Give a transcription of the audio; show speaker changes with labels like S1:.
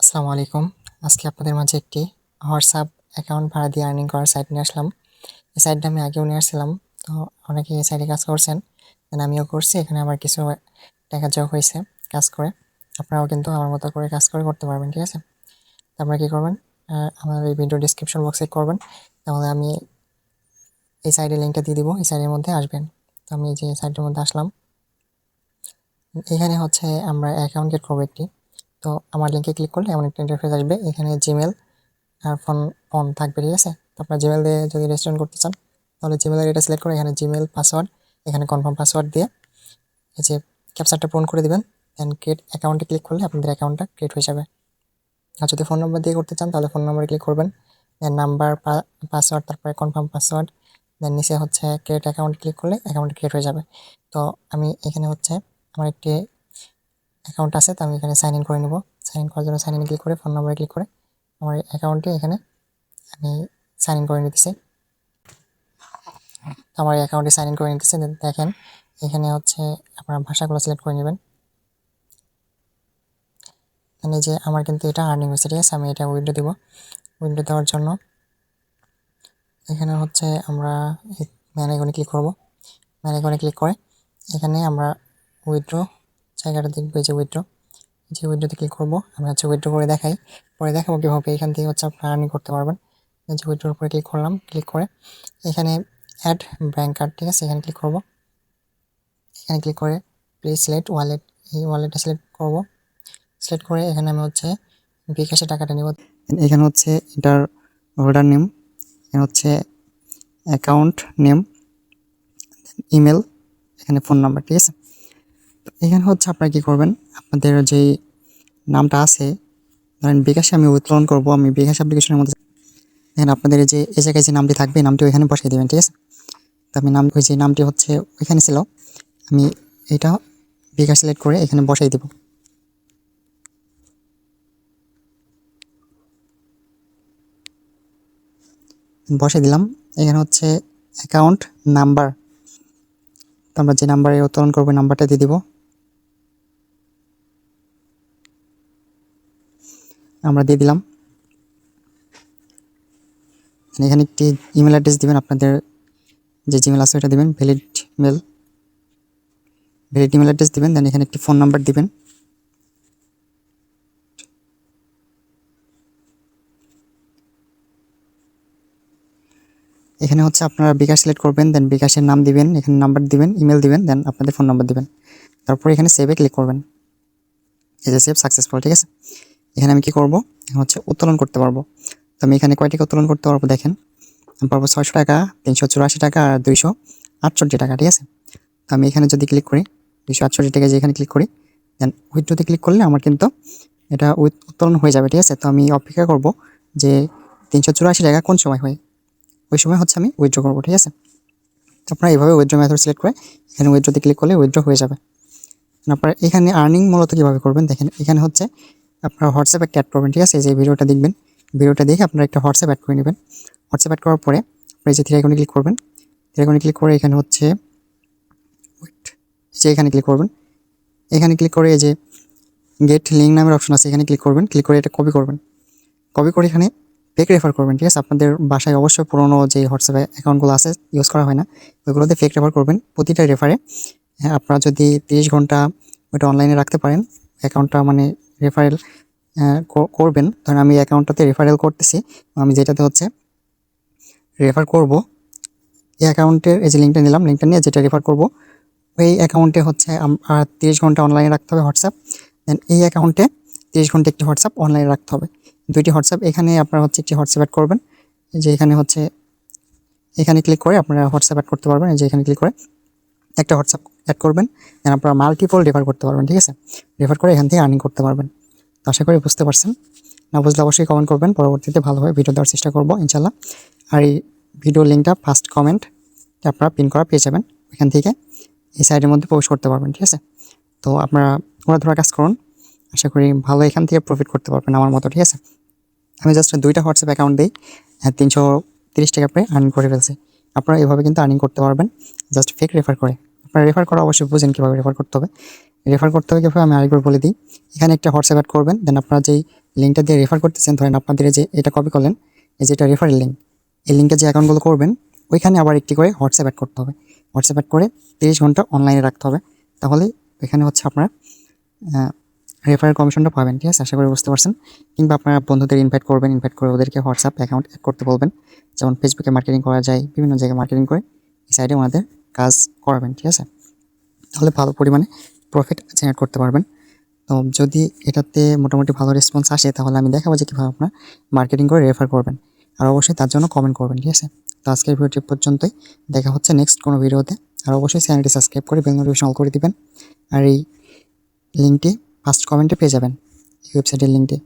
S1: আসসালামু আলাইকুম। আজকে আপনাদের মাঝে একটি হোয়াটসঅ্যাপ অ্যাকাউন্ট ভাড়া দিয়ে আর্নিং করার সাইট নিয়ে আসলাম। এই সাইটটা আমি আগেও নিয়ে আসছিলাম, তো অনেকে এই সাইটে কাজ করছেন, আমিও করছি। এখানে আমার কিছু টাকা যোগ হয়েছে কাজ করে। আপনারাও কিন্তু আমার মতো করে কাজ করে করতে পারবেন, ঠিক আছে? তো আপনারা কী করবেন, আমার এই ভিডিও ডিসক্রিপশন বক্সে করবেন, তাহলে আমি এই সাইটের লিঙ্কটা দিয়ে দিব, এই সাইটের মধ্যে আসবেন। তো আমি যে সাইটের মধ্যে আসলাম, এখানে হচ্ছে আমরা অ্যাকাউন্ট ক্রিয়েট করবো একটি। তো আমার লিঙ্কে ক্লিক করলে এমন একটা ইন্টারফেস আসবে। এখানে জিমেল আর ফোন অন থাকবে, ঠিক আছে? তো আপনার জিমেল দিয়ে যদি রেজিস্ট্রেশন করতে চান, তাহলে জিমেলের এটা সিলেক্ট করে এখানে জিমেল পাসওয়ার্ড, এখানে কনফার্ম পাসওয়ার্ড দিয়ে এই যে ক্যাপচারটা পূরণ করে দিবেন। দেন ক্রিয়েট অ্যাকাউন্টে ক্লিক করলে আপনাদের অ্যাকাউন্টটা ক্রিয়েট হয়ে যাবে। আর যদি ফোন নম্বর দিয়ে করতে চান, তাহলে ফোন নম্বরে ক্লিক করবেন, দেন নাম্বার, পাসওয়ার্ড, তারপরে কনফার্ম পাসওয়ার্ড, দেন নিচে হচ্ছে ক্রিয়েট অ্যাকাউন্ট ক্লিক করলে অ্যাকাউন্ট ক্রিয়েট হয়ে যাবে। তো আমি এখানে হচ্ছে আমার একটি অ্যাকাউন্ট আছে, তো আমি এখানে সাইন ইন করে নেব। সাইন ইন করার জন্য সাইন ইন ক্লিক করে ফোন নম্বরে ক্লিক করে আমার অ্যাকাউন্টে এখানে আমি সাইন ইন করে নিতেছি। আমার অ্যাকাউন্টে সাইন ইন করে নিতেছি। দেখেন এখানে হচ্ছে আপনার ভাষাগুলো সিলেক্ট করে নেবেন। মানে যে আমার কিন্তু এটা আর্নিং হয়েছে, ঠিক আছে? আমি এটা উইন্ডো দিব। উইন্ডো দেওয়ার জন্য এখানে হচ্ছে আমরা ম্যান আইকনে ক্লিক করব। ম্যান আইকনে ক্লিক করে এখানে আমরা উইথড্র জায়গাটা দেখবো, এই যে উইথড্রোতে ক্লিক করবো। আমি হচ্ছে উইথড্র করে দেখাই, পরে দেখাবো কীভাবে এখান থেকে হচ্ছে আপনারা আর্নিং করতে পারবেন। এই যে উইথড্রোর উপরে ক্লিক করলাম, ক্লিক করে এখানে অ্যাড ব্যাঙ্ক কার্ড, ঠিক আছে? এখানে ক্লিক করব। এখানে ক্লিক করে প্লিজ সিলেক্ট ওয়ালেট, এই ওয়ালেটটা সিলেক্ট করব। সিলেক্ট করে এখানে আমি হচ্ছে বিকাশে টাকাটা নেব। এখানে হচ্ছে এটার হোল্ডার নেম, এখানে হচ্ছে অ্যাকাউন্ট নেম, ইমেল, এখানে ফোন নাম্বার, ঠিক আছে? তো এখানে হচ্ছে আপনারা কী করবেন, আপনাদের যেই নামটা আছে, ধরেন বিকাশে আমি উত্তোলন করব, আমি বিকাশ অ্যাপ্লিকেশনের মধ্যে এখানে আপনাদের যে এই জায়গায় যে নামটি থাকবে, নামটি ওইখানে বসিয়ে দেবেন, ঠিক আছে? তো আমি ওই যে নামটি হচ্ছে ওইখানে ছিল, আমি এটা বিকাশ সিলেক্ট করে এখানে বসাই দেব। বসে দিলাম। এখানে হচ্ছে অ্যাকাউন্ট নাম্বার, তো আমরা যে নাম্বারে উত্তোলন করবো নাম্বারটা দিয়ে দিব। আমরা দিয়ে দিলাম। এখানে একটি ইমেল অ্যাড্রেস দিবেন, আপনাদের যে জিমেল আছে ওটা দিবেন, ভ্যালিড ইমেল অ্যাড্রেস দিবেন। দেন এখানে একটি ফোন নাম্বার দিবেন। এখানে হচ্ছে আপনারা বিকাশ সিলেক্ট করবেন, দেন বিকাশের নাম দিবেন, এখানে নাম্বার দিবেন, ইমেল দিবেন, দেন আপনাদের ফোন নাম্বার দিবেন। তারপর এখানে সেভে ক্লিক করবেন। এই যে সেভ সাকসেসফুল, ঠিক আছে? এখানে আমি কি করব, এখন হচ্ছে উত্তোলন করতে পারবো। তো আমি এখানে কয় টাকা উত্তোলন করতে পারবো দেখেন, আমি পারবো 600 টাকা, 384 টাকা আর 268 টাকা, ঠিক আছে? তো আমি এখানে যদি ক্লিক করি 268 টাকা, যে এখানে ক্লিক করি, দেন উইথড্রোতে ক্লিক করলে আমার কিন্তু এটা উত্তোলন হয়ে যাবে, ঠিক আছে? তো আমি অপেক্ষা করব যে 384 টাকা কোন সময় হয়, ওই সময় হচ্ছে আমি উইথড্র করবো, ঠিক আছে? তো আপনারা এইভাবে উইথড্র মেথড সিলেক্ট করে এখানে উইথড্রোতে ক্লিক করলে উইথড্র হয়ে যাবে। আপনারা এখানে আর্নিং মূলত কীভাবে করবেন দেখেন, এখানে হচ্ছে আপনারা হোয়াটসঅ্যাপ একটা অ্যাড করবেন, ঠিক আছে? এই যে ভিডিওটা দেখবেন, ভিডিওটা দেখে আপনারা একটা হোয়াটসঅ্যাপ অ্যাড করে নেবেন। হোয়াটসঅ্যাপ অ্যাড করার পরে আপনারা এই যে থ্রি আইকনে ক্লিক করবেন। থ্রি আইকনে ক্লিক করে এখানে হচ্ছে যে এখানে ক্লিক করবেন। এখানে ক্লিক করে এই যে গেট লিঙ্ক নামের অপশন আছে, এখানে ক্লিক করবেন। ক্লিক করে এটা কপি করবেন। কপি করে এখানে ফেক রেফার করবেন, ঠিক আছে? আপনাদের বাসায় অবশ্যই পুরোনো যে হোয়াটসঅ্যাপে অ্যাকাউন্টগুলো আছে ইউজ করা হয় না, ওইগুলোতে ফেক রেফার করবেন প্রতিটা রেফারে। আপনারা যদি 30 ঘন্টা ওইটা অনলাইনে রাখতে পারেন অ্যাকাউন্টটা, মানে রেফারেল করবেন। ধরেন আমি অ্যাকাউন্টটাতে রেফারেল করতেছি, আমি যেটাতে হচ্ছে রেফার করব, এই অ্যাকাউন্টের এই যে লিঙ্কটা নিলাম, লিঙ্কটা নিয়ে যেটা রেফার করব ওই অ্যাকাউন্টে হচ্ছে 30 ঘন্টা অনলাইনে রাখতে হবে হোয়াটসঅ্যাপ। দেন এই অ্যাকাউন্টে 30 ঘন্টা একটি হোয়াটসঅ্যাপ অনলাইনে রাখতে হবে, দুইটি হোয়াটসঅ্যাপ। এখানে আপনারা হচ্ছে একটি হোয়াটসঅ্যাপ অ্যাড করবেন, যে এখানে হচ্ছে এখানে ক্লিক করে আপনারা হোয়াটসঅ্যাপ অ্যাড করতে পারবেন। যে এখানে ক্লিক করে একটা হোয়াটসঅ্যাপ অ্যাড করবেন, দেন আপনারা মাল্টিপল রেফার করতে পারবেন, ঠিক আছে? রেফার করে এখান থেকে আর্নিং করতে পারবেন। তো আশা করি বুঝতে পারছেন। না বুঝলে অবশ্যই কমেন্ট করবেন, পরবর্তীতে ভালোভাবে ভিডিও দেওয়ার চেষ্টা করবো ইনশাল্লাহ। আর এই ভিডিও লিঙ্কটা ফার্স্ট কমেন্ট আপনারা পিন করা পেয়ে যাবেন, এখান থেকে এই সাইডের মধ্যে পোস্ট করতে পারবেন, ঠিক আছে? তো আপনারা ওরা ধরা কাজ করুন, আশা করি ভালো এখান থেকে প্রফিট করতে পারবেন আমার মতো, ঠিক আছে? আমি জাস্ট 2টা হোয়াটসঅ্যাপ অ্যাকাউন্ট দিই, 330 টাকা প্রায় আর্নিং করে ফেলছি। আপনারা এভাবে কিন্তু আর্নিং করতে পারবেন জাস্ট ফেক রেফার করে। আপনারা রেফার করা অবশ্যই বুঝেন কীভাবে রেফার করতে হবে। রেফার করতে হবে কীভাবে আমি আরেকবার বলে দিই। এখানে একটা হোয়াটসঅ্যাপ অ্যাড করবেন, দেন আপনারা যেই লিঙ্কটা দিয়ে রেফার করতেছেন, ধরেন আপনাদের এই যে এটা কপি করলেন, এই যে এটা রেফারেল লিঙ্ক, এই লিঙ্কে যে অ্যাকাউন্টগুলো করবেন ওইখানে আবার একটি করে হোয়াটসঅ্যাপ অ্যাড করতে হবে। হোয়াটসঅ্যাপ অ্যাড করে 30 ঘন্টা অনলাইনে রাখতে হবে, তাহলে এখানে হচ্ছে আপনারা রেফারেল কমিশনটা পাবেন। ঠিক আছে, আশা করি বুঝতে পারছেন। কিংবা আপনারা বন্ধুদের ইনভাইট করবেন, ইনভাইট করে ওদেরকে হোয়াটসঅ্যাপ অ্যাকাউন্ট অ্যাড করতে বলবেন। যেমন ফেসবুকে মার্কেটিং করা যায়, বিভিন্ন জায়গায় মার্কেটিং করে এই সাইডে ওনাদের কাজ করাবেন। ঠিক আছে, তাহলে ভালো পরিমাণে প্রফিট জেনারেট করতে পারবেন। তো যদি এটাতে মোটামুটি ভালো রেসপন্স আসে তাহলে আমি দেখাবো যে কীভাবে আপনার মার্কেটিং করে রেফার করবেন, আর অবশ্যই তার জন্য কমেন্ট করবেন। ঠিক আছে, তো আজকের ভিডিওটি পর্যন্তই, দেখা হচ্ছে নেক্সট কোনো ভিডিওতে। আর অবশ্যই চ্যানেলটি সাবস্ক্রাইব করে বেল নোটিফিকেশন অল করে দিবেন। আর এই লিঙ্কটি ফার্স্ট কমেন্টে পেয়ে যাবেন, এই ওয়েবসাইটের লিঙ্কটি।